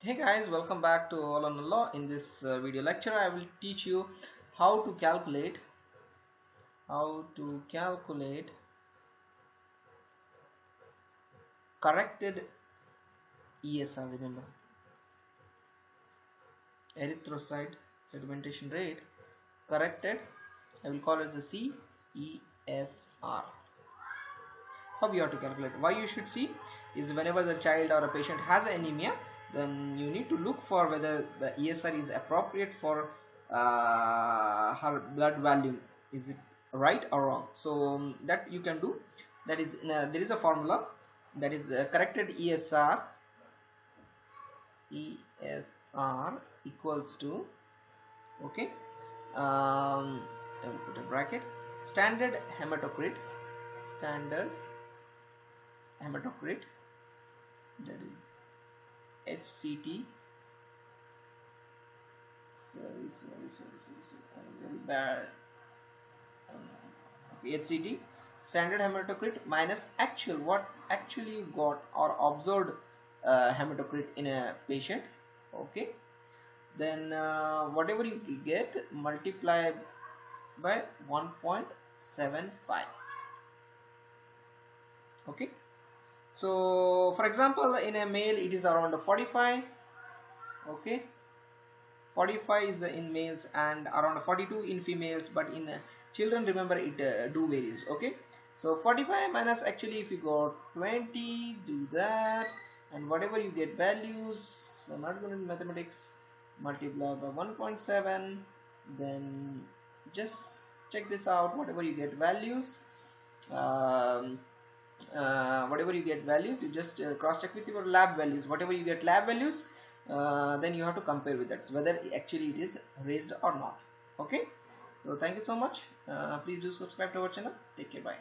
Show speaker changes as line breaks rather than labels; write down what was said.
Hey guys, welcome back to All on Law. In this video lecture, I will teach you how to calculate corrected ESR. Remember, erythrocyte sedimentation rate corrected. I will call it the CESR. How you have to calculate? Why you should see is whenever the child or a patient has anemia, then you need to look for whether the ESR is appropriate for her blood value. Is it right or wrong? So that you can do. That is there is a formula, that is corrected ESR equals to, okay, I will put a bracket, standard hematocrit, that is HCT. Sorry, I'm very bad. Okay, HCT, standard hematocrit minus actual, what actually you got or observed hematocrit in a patient. Okay, then whatever you get, multiply by 1.75. okay, so for example, in a male it is around 45. Okay, 45 is in males and around 42 in females, but in children, remember, it do varies. Okay, so 45 minus, actually if you got 20, do that, and whatever you get values, I'm not going to mathematics, multiply by 1.7, then just check this out, whatever you get values, you just cross check with your lab values. Whatever you get lab values, then you have to compare with that, so whether actually it is raised or not. Okay, so thank you so much. Please do subscribe to our channel. Take care. Bye.